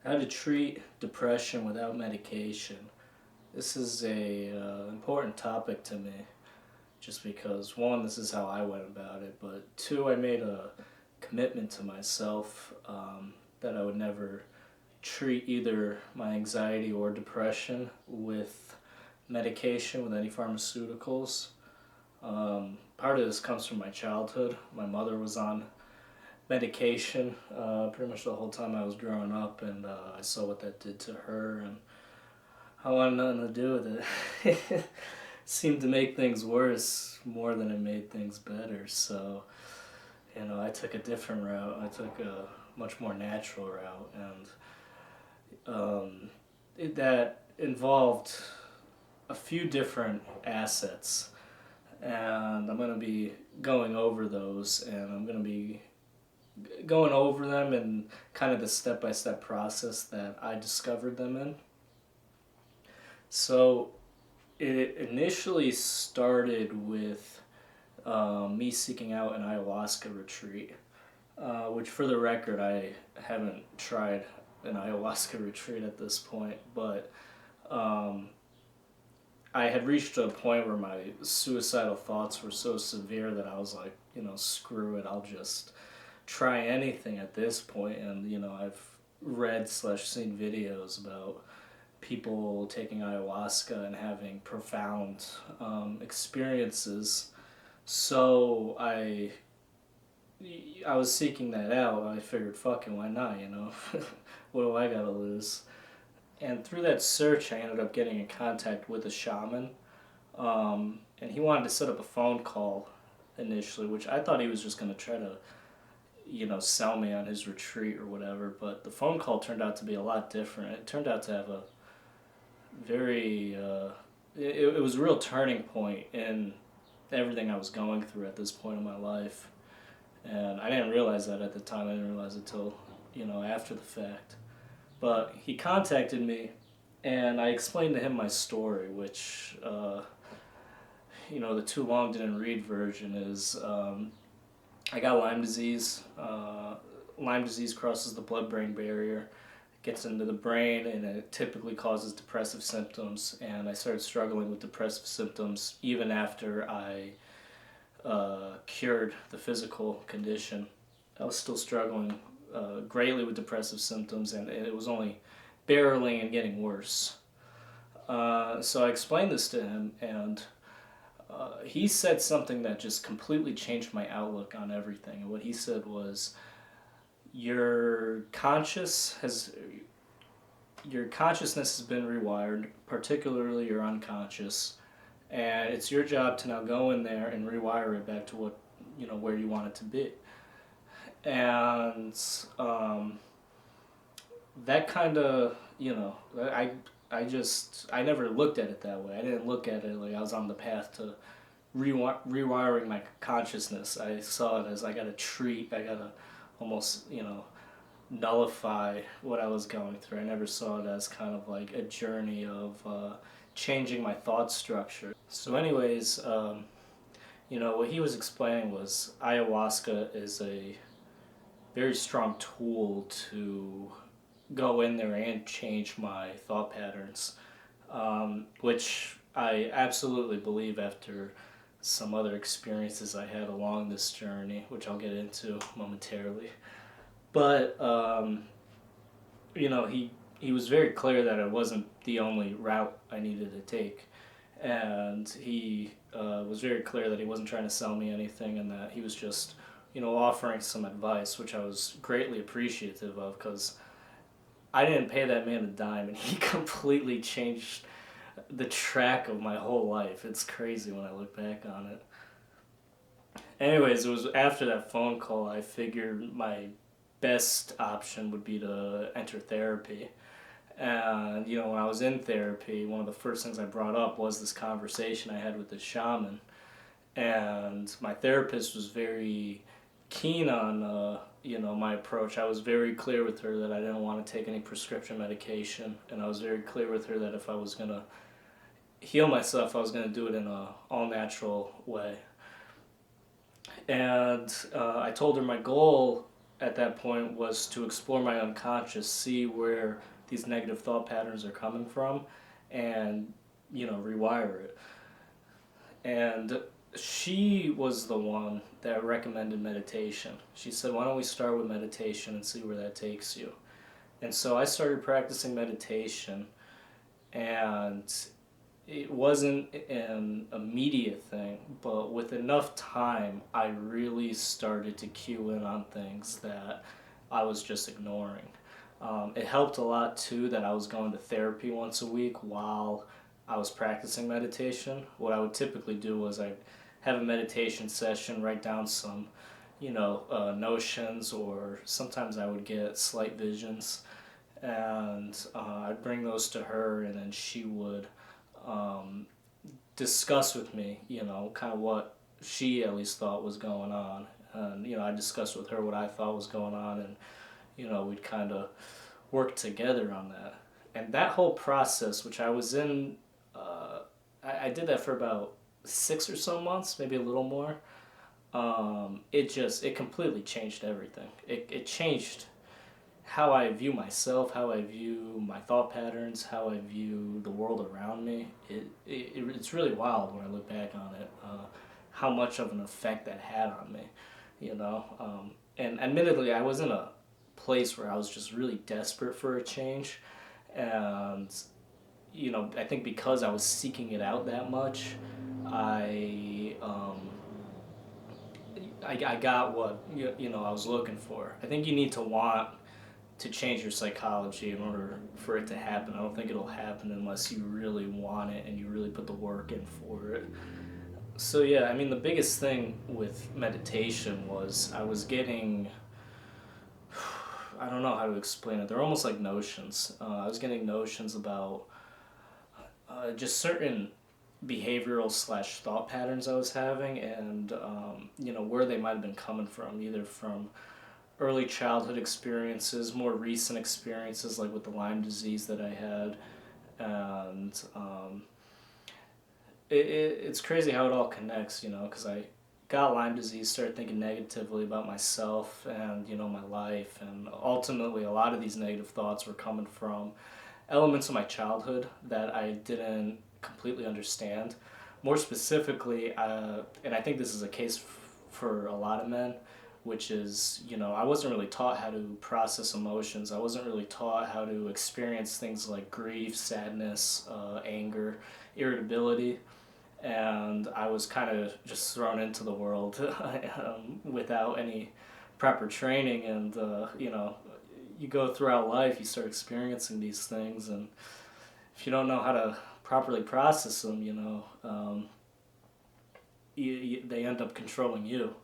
How to treat depression without medication. This is a important topic to me, just because one, this is how I went about it, but two, I made a commitment to myself that I would never treat either my anxiety or depression with medication, with any pharmaceuticals. Part of this comes from my childhood. My mother was on medication pretty much the whole time I was growing up, and I saw what that did to her, and I wanted nothing to do with it. It seemed to make things worse more than it made things better. So, I took a different route. I took a much more natural route, and that involved a few different assets. And I'm going to be going over those, and I'm going to be going over them and kind of the step-by-step process that I discovered them in. So it initially started with me seeking out an ayahuasca retreat, which for the record, I haven't tried an ayahuasca retreat at this point, but I had reached a point where my suicidal thoughts were so severe that I was like, screw it, I'll just try anything at this point. And I've read / seen videos about people taking ayahuasca and having profound experiences. So I was seeking that out. I figured, fucking, why not? What do I gotta lose? And through that search, I ended up getting in contact with a shaman, and he wanted to set up a phone call initially, which I thought he was just gonna try to sell me on his retreat or whatever, but the phone call turned out to be a lot different. It turned out to have a very, it was a real turning point in everything I was going through at this point in my life. And I didn't realize that at the time. I didn't realize it till, after the fact. But he contacted me, and I explained to him my story, which, the too long didn't read version is, I got Lyme disease. Lyme disease crosses the blood-brain barrier, gets into the brain, and it typically causes depressive symptoms. And I started struggling with depressive symptoms even after I cured the physical condition. I was still struggling greatly with depressive symptoms, and it was only barreling and getting worse. So I explained this to him, and he said something that just completely changed my outlook on everything. And what he said was, your consciousness has been rewired, particularly your unconscious, and it's your job to now go in there and rewire it back to what where you want it to be. And that kind of I never looked at it that way. I didn't look at it like I was on the path to rewiring my consciousness. I saw it as I gotta almost, nullify what I was going through. I never saw it as kind of like a journey of changing my thought structure. So anyways, what he was explaining was ayahuasca is a very strong tool to go in there and change my thought patterns, which I absolutely believe after some other experiences I had along this journey, which I'll get into momentarily. But, he was very clear that it wasn't the only route I needed to take. And he was very clear that he wasn't trying to sell me anything, and that he was just, offering some advice, which I was greatly appreciative of, because I didn't pay that man a dime, and he completely changed the track of my whole life. It's crazy when I look back on it. Anyways, it was after that phone call I figured my best option would be to enter therapy. And, when I was in therapy, one of the first things I brought up was this conversation I had with the shaman. And my therapist was very keen on, my approach. I was very clear with her that I didn't want to take any prescription medication. And I was very clear with her that if I was going to heal myself, I was going to do it in a all-natural way. And I told her my goal at that point was to explore my unconscious, see where these negative thought patterns are coming from, and rewire it. And she was the one that recommended meditation. She said, "Why don't we start with meditation and see where that takes you?" And so I started practicing meditation, and it wasn't an immediate thing, but with enough time, I really started to cue in on things that I was just ignoring. It helped a lot too that I was going to therapy once a week while I was practicing meditation. What I would typically do was I'd have a meditation session, write down some, notions, or sometimes I would get slight visions, and I'd bring those to her, and then she would um, discuss with me, kind of what she at least thought was going on. And, I discussed with her what I thought was going on, and, we'd kind of work together on that. And that whole process, which I was in, I did that for about 6 or so months, maybe a little more. It completely changed everything. It changed how I view myself, how I view my thought patterns, how I view the world around me. It's really wild when I look back on it, how much of an effect that had on me, And admittedly, I was in a place where I was just really desperate for a change, and I think because I was seeking it out that much, I I got what I was looking for. I think you need to want to change your psychology in order for it to happen. I don't think it'll happen unless you really want it and you really put the work in for it. So yeah, I mean the biggest thing with meditation was I was getting, I don't know how to explain it. They're almost like notions. I was getting notions about just certain behavioral slash thought patterns I was having, and where they might have been coming from, either from early childhood experiences, more recent experiences like with the Lyme disease that I had, and it's crazy how it all connects, because I got Lyme disease, started thinking negatively about myself and my life, and ultimately a lot of these negative thoughts were coming from elements of my childhood that I didn't completely understand. More specifically, and I think this is a case for a lot of men, which is, I wasn't really taught how to process emotions. I wasn't really taught how to experience things like grief, sadness, anger, irritability. And I was kind of just thrown into the world without any proper training. And, you go throughout life, you start experiencing these things. And if you don't know how to properly process them, they end up controlling you.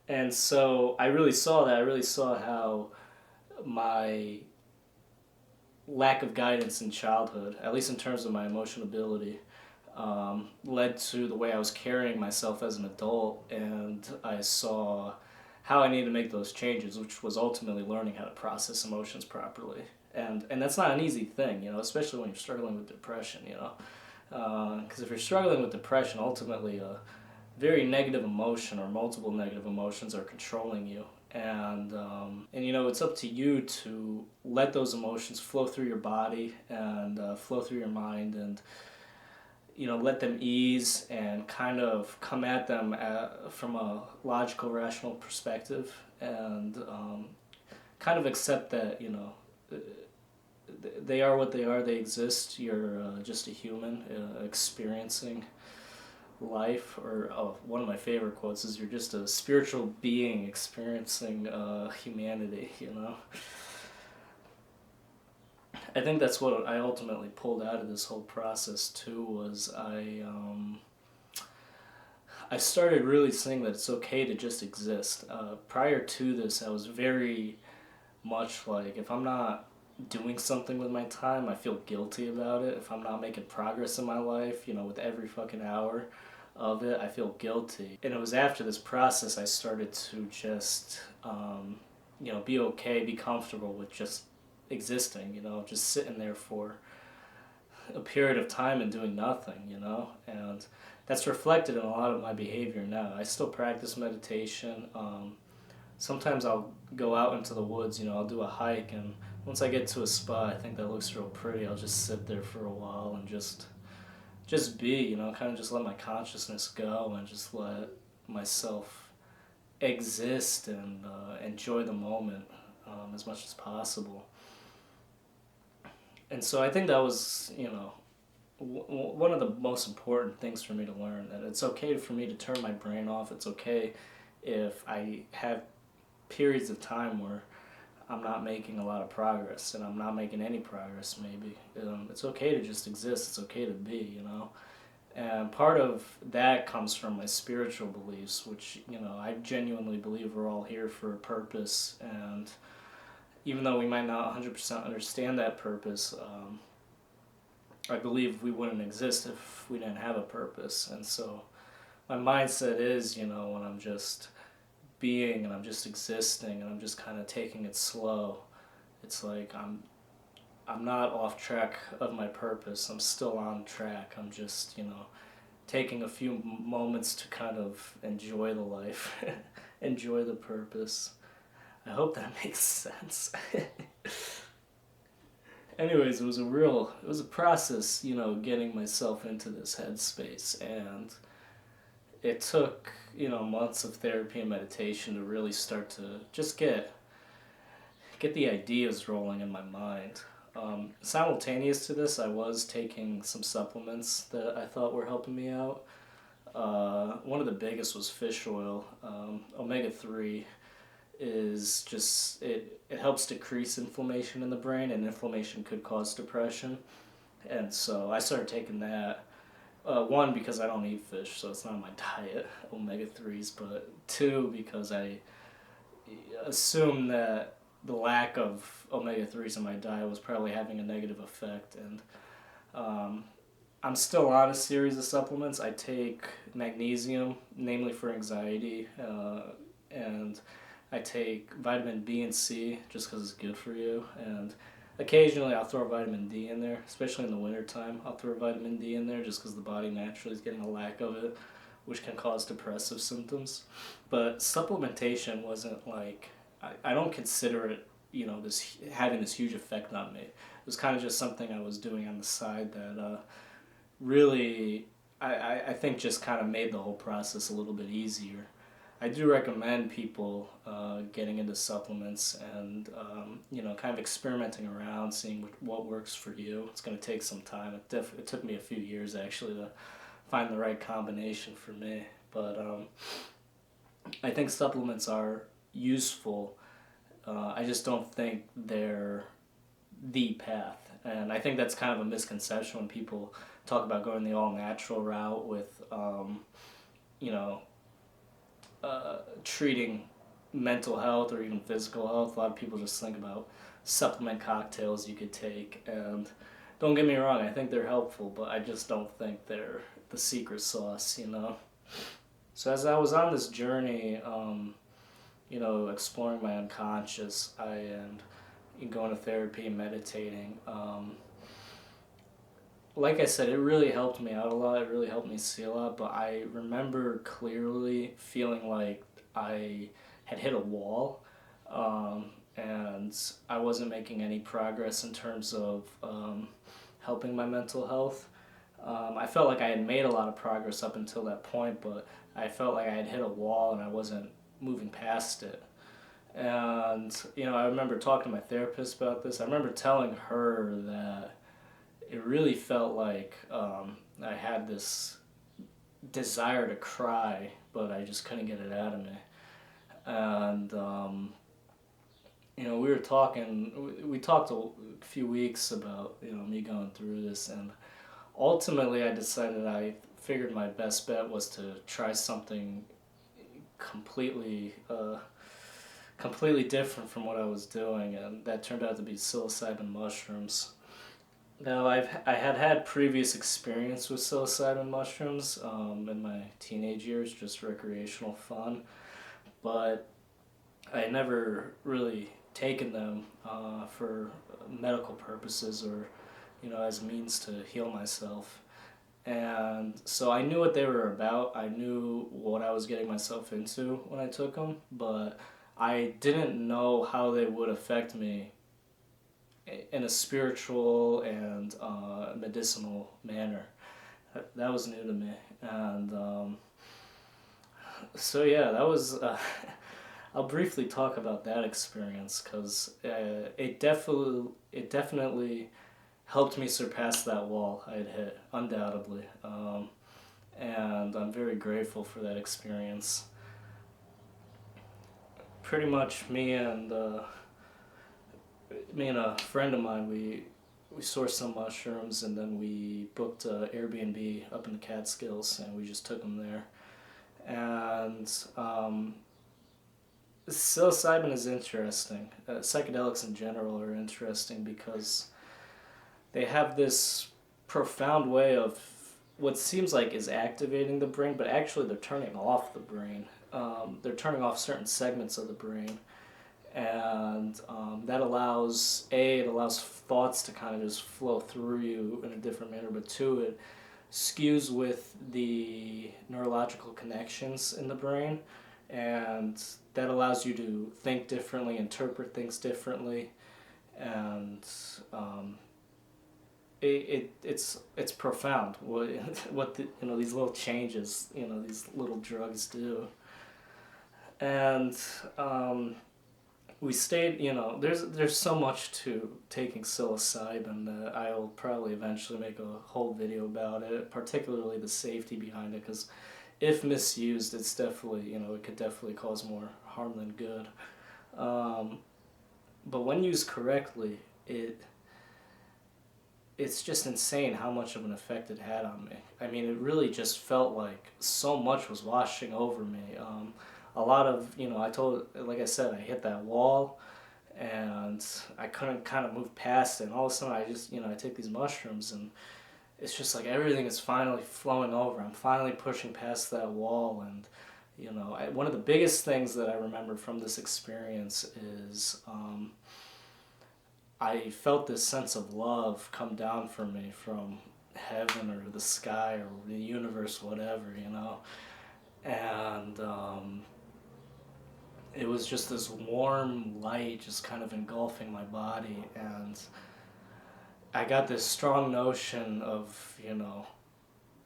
And so I really saw that. I really saw how my lack of guidance in childhood, at least in terms of my emotional ability, led to the way I was carrying myself as an adult. And I saw how I needed to make those changes, which was ultimately learning how to process emotions properly. And that's not an easy thing, especially when you're struggling with depression, because if you're struggling with depression, ultimately very negative emotion or multiple negative emotions are controlling you, and it's up to you to let those emotions flow through your body and flow through your mind, and let them ease and kind of come at them from a logical, rational perspective, and kind of accept that they are what they are. They exist. You're just a human experiencing life, or one of my favorite quotes is, "You're just a spiritual being experiencing humanity." I think that's what I ultimately pulled out of this whole process too. Was I started really seeing that it's okay to just exist. Prior to this, I was very much like, if I'm not doing something with my time, I feel guilty about it. If I'm not making progress in my life, with every fucking hour of it, I feel guilty. And it was after this process I started to just, be okay, be comfortable with just existing, just sitting there for a period of time and doing nothing, and that's reflected in a lot of my behavior now. I still practice meditation. sometimes I'll go out into the woods, I'll do a hike, and once I get to a spot I think that looks real pretty, I'll just sit there for a while and just be, kind of just let my consciousness go and just let myself exist and enjoy the moment as much as possible. And so I think that was, one of the most important things for me to learn, that it's okay for me to turn my brain off. It's okay if I have periods of time where I'm not making a lot of progress and I'm not making any progress maybe. It's okay to just exist. It's okay to be. And part of that comes from my spiritual beliefs, which, I genuinely believe we're all here for a purpose. And even though we might not 100% understand that purpose, I believe we wouldn't exist if we didn't have a purpose. And so my mindset is, when I'm just being and I'm just existing and I'm just kind of taking it slow, it's like I'm not off track of my purpose. I'm still on track. I'm just, taking a few moments to kind of enjoy the life, enjoy the purpose. I hope that makes sense. Anyways, it was a process, getting myself into this headspace, and it took, months of therapy and meditation to really start to just get the ideas rolling in my mind. Simultaneous to this, I was taking some supplements that I thought were helping me out. One of the biggest was fish oil. Omega-3 is just, it helps decrease inflammation in the brain, and inflammation could cause depression. And so I started taking that. One, because I don't eat fish, so it's not in my diet, omega-3s, but two, because I assume that the lack of omega-3s in my diet was probably having a negative effect. And I'm still on a series of supplements. I take magnesium, namely for anxiety, and I take vitamin B and C just because it's good for you. And occasionally I'll throw vitamin D in there, especially in the wintertime. I'll throw vitamin D in there just because the body naturally is getting a lack of it, which can cause depressive symptoms. But supplementation wasn't like, I don't consider it, this having this huge effect on me. It was kind of just something I was doing on the side that really, I think just kind of made the whole process a little bit easier. I do recommend people getting into supplements and, kind of experimenting around, seeing what works for you. It's going to take some time. It took me a few years, actually, to find the right combination for me. But I think supplements are useful. I just don't think they're the path. And I think that's kind of a misconception when people talk about going the all-natural route with, treating mental health or even physical health. A lot of people just think about supplement cocktails you could take, and don't get me wrong, I think they're helpful, but I just don't think they're the secret sauce. So as I was on this journey, exploring my unconscious, and going to therapy and meditating, like I said, it really helped me out a lot. It really helped me see a lot, but I remember clearly feeling like I had hit a wall, and I wasn't making any progress in terms of helping my mental health. I felt like I had made a lot of progress up until that point, but I felt like I had hit a wall and I wasn't moving past it. And, I remember talking to my therapist about this. I remember telling her that it really felt like I had this desire to cry, but I just couldn't get it out of me. And, we were talking, we talked a few weeks about, me going through this, and ultimately I figured my best bet was to try something completely different from what I was doing, and that turned out to be psilocybin mushrooms. Now, I had previous experience with psilocybin mushrooms in my teenage years, just recreational fun, but I had never really taken them for medical purposes or, as a means to heal myself. And so I knew what they were about. I knew what I was getting myself into when I took them, but I didn't know how they would affect me in a spiritual and medicinal manner. That was new to me, and so yeah, that was. I'll briefly talk about that experience because it definitely helped me surpass that wall I had hit, undoubtedly, and I'm very grateful for that experience. Pretty much, me and a friend of mine, we sourced some mushrooms and then we booked a Airbnb up in the Catskills and we just took them there. And psilocybin is interesting. Psychedelics in general are interesting because they have this profound way of what seems like is activating the brain, but actually they're turning off the brain. They're turning off certain segments of the brain, and that it allows thoughts to kind of just flow through you in a different manner, but two, it skews with the neurological connections in the brain, and that allows you to think differently, interpret things differently, and it's profound what these little changes, these little drugs do. And we stayed, there's so much to taking psilocybin that I'll probably eventually make a whole video about it, particularly the safety behind it, because if misused, it's definitely, it could definitely cause more harm than good. Um, but when used correctly, it's just insane how much of an effect it had on me. I mean, it really just felt like so much was washing over me. A lot of, like I said, I hit that wall and I couldn't kind of move past it. And all of a sudden, I take these mushrooms and it's just like everything is finally flowing over. I'm finally pushing past that wall. And, one of the biggest things that I remember from this experience is I felt this sense of love come down from me from heaven or the sky or the universe, whatever. And it was just this warm light just kind of engulfing my body, and I got this strong notion of,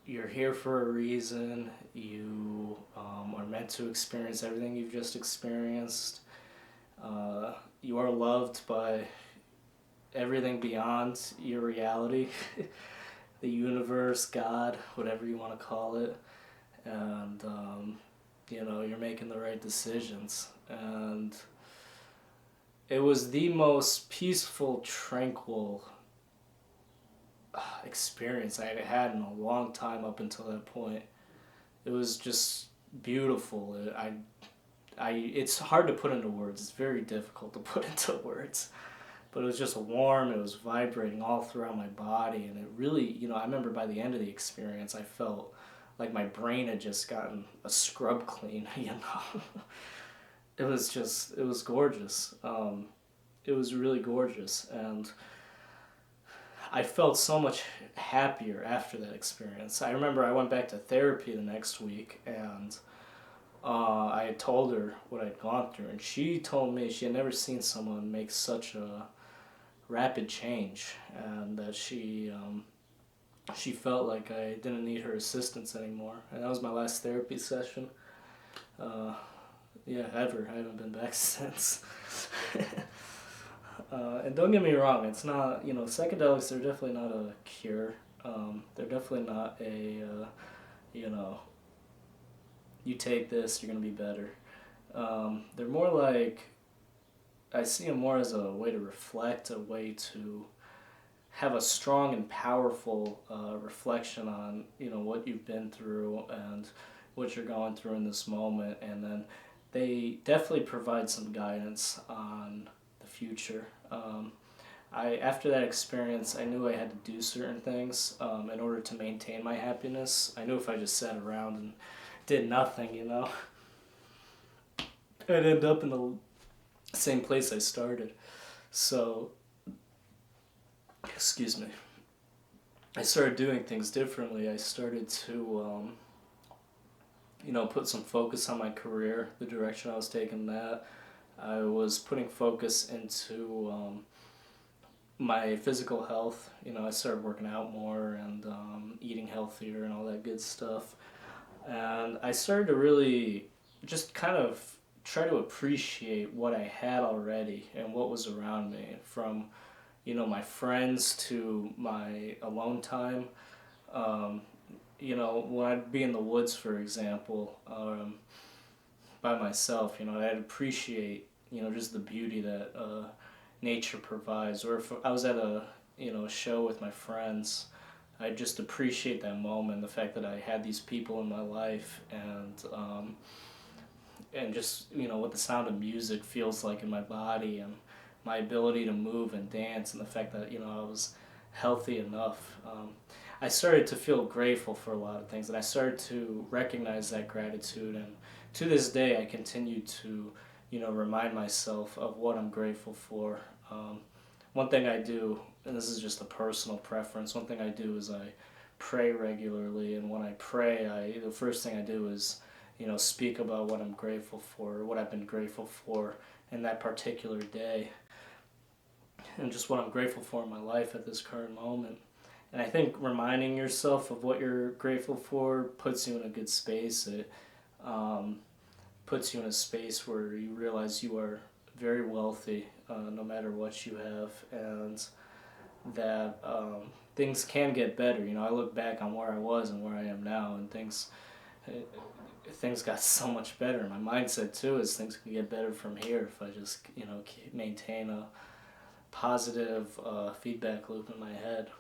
you're here for a reason, you are meant to experience everything you've just experienced, you are loved by everything beyond your reality, the universe, God, whatever you want to call it, and you're making the right decisions. And it was the most peaceful, tranquil experience I had had in a long time up until that point. It was just beautiful. It's hard to put into words. It's very difficult to put into words. But it was just warm, it was vibrating all throughout my body, and it really, I remember by the end of the experience, I felt like my brain had just gotten a scrub clean, It was gorgeous. It was really gorgeous, and I felt so much happier after that experience. I remember I went back to therapy the next week, and I had told her what I'd gone through, and she told me she had never seen someone make such a rapid change, and that she felt like I didn't need her assistance anymore. And that was my last therapy session. Ever. I haven't been back since. And don't get me wrong, it's not, psychedelics, they're definitely not a cure. They're definitely not you take this, you're going to be better. They're more like, I see them more as a way to reflect, a way to have a strong and powerful reflection on, what you've been through and what you're going through in this moment. And then they definitely provide some guidance on the future. After that experience, I knew I had to do certain things in order to maintain my happiness. I knew if I just sat around and did nothing, I'd end up in the same place I started. So, excuse me. I started doing things differently. I started to, put some focus on my career, the direction I was taking that. I was putting focus into my physical health. I started working out more and eating healthier and all that good stuff. And I started to really just kind of try to appreciate what I had already and what was around me, from my friends to my alone time. Um, when I'd be in the woods, for example, by myself, I'd appreciate just the beauty that nature provides. Or if I was at a show with my friends, I just appreciate that moment, the fact that I had these people in my life, and just what the sound of music feels like in my body, and my ability to move and dance, and the fact that I was healthy enough. I started to feel grateful for a lot of things, and I started to recognize that gratitude. And to this day, I continue to remind myself of what I'm grateful for. One thing I do, and this is just a personal preference, one thing I do is I pray regularly. And when I pray, the first thing I do is speak about what I'm grateful for, what I've been grateful for in that particular day, and just what I'm grateful for in my life at this current moment. And I think reminding yourself of what you're grateful for puts you in a good space. It puts you in a space where you realize you are very wealthy, no matter what you have, and that things can get better. I look back on where I was and where I am now, and things got so much better. My mindset too is things can get better from here if I just maintain a positive feedback loop in my head.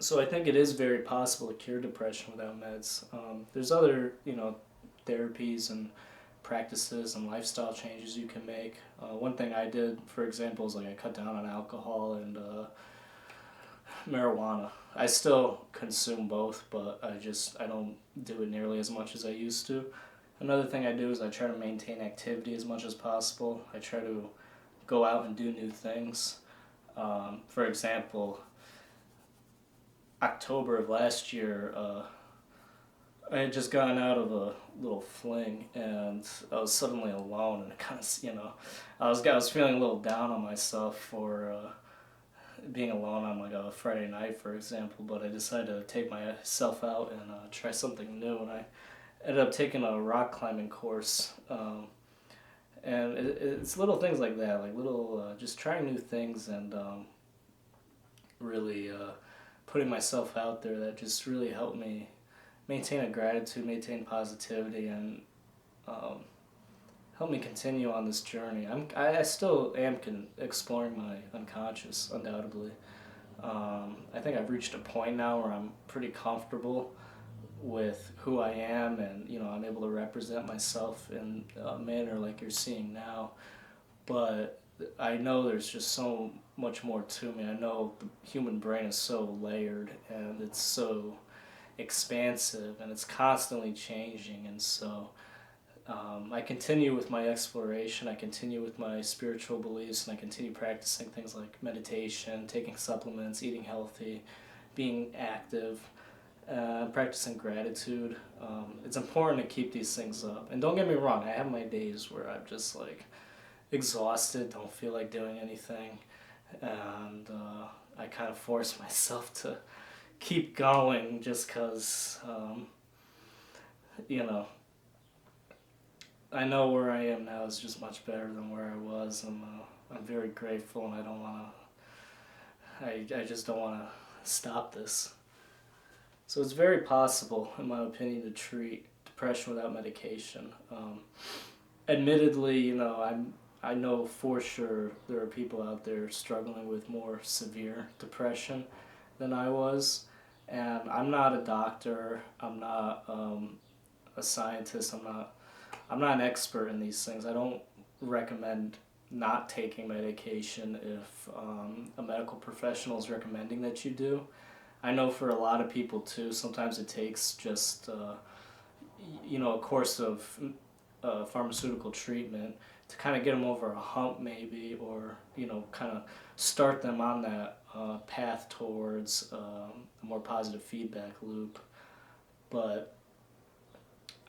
So I think it is very possible to cure depression without meds. There's other therapies and practices and lifestyle changes you can make. One thing I did, for example, is I cut down on alcohol and marijuana. I still consume both, but I don't do it nearly as much as I used to. Another thing I do is I try to maintain activity as much as possible. I try to go out and do new things. For example, October of last year, I had just gotten out of a little fling, and I was suddenly alone, and it kind of, I was feeling a little down on myself for being alone on a Friday night, for example. But I decided to take myself out and try something new, and I ended up taking a rock climbing course. And it's little things like that, like little just trying new things, and really putting myself out there, that just really helped me maintain a gratitude, maintain positivity, and help me continue on this journey. I still am exploring my unconscious, undoubtedly. I think I've reached a point now where I'm pretty comfortable with who I am, and I'm able to represent myself in a manner like you're seeing now. But I know there's just so much more to me. I know the human brain is so layered, and it's so expansive, and it's constantly changing. And so I continue with my exploration, I continue with my spiritual beliefs, and I continue practicing things like meditation, taking supplements, eating healthy, being active, practicing gratitude. It's important to keep these things up. And don't get me wrong, I have my days where I'm just exhausted, don't feel like doing anything, and I kind of force myself to keep going just because, I know where I am now is just much better than where I was. I'm very grateful, and I just don't want to stop this. So it's very possible, in my opinion, to treat depression without medication. Admittedly, I know for sure there are people out there struggling with more severe depression than I was, and I'm not a doctor. I'm not a scientist. I'm not an expert in these things. I don't recommend not taking medication if a medical professional is recommending that you do. I know for a lot of people too, sometimes it takes just a course of pharmaceutical treatment to kind of get them over a hump, maybe, or kind of start them on that path towards a more positive feedback loop. But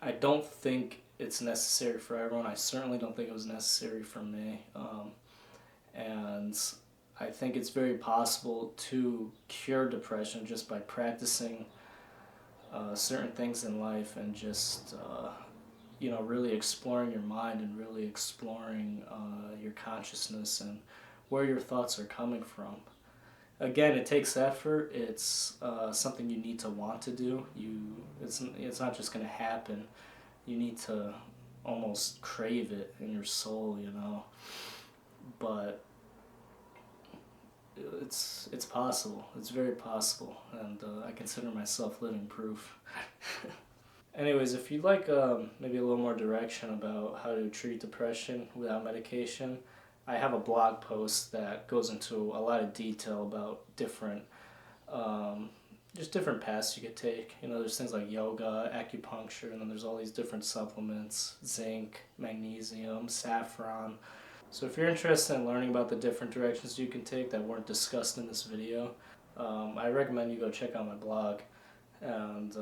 I don't think it's necessary for everyone. I certainly don't think it was necessary for me. And I think it's very possible to cure depression just by practicing certain things in life and just really exploring your mind and really exploring your consciousness and where your thoughts are coming from. Again, it takes effort. It's something you need to want to do. It's not just going to happen. You need to almost crave it in your soul, But it's possible. It's very possible, and I consider myself living proof. Anyways, if you'd like maybe a little more direction about how to treat depression without medication, I have a blog post that goes into a lot of detail about just different paths you could take. There's things like yoga, acupuncture, and then there's all these different supplements, zinc, magnesium, saffron. So if you're interested in learning about the different directions you can take that weren't discussed in this video, I recommend you go check out my blog and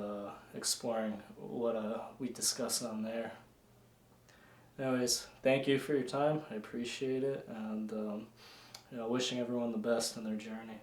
exploring what we discuss on there. Anyways, thank you for your time. I appreciate it, and wishing everyone the best in their journey.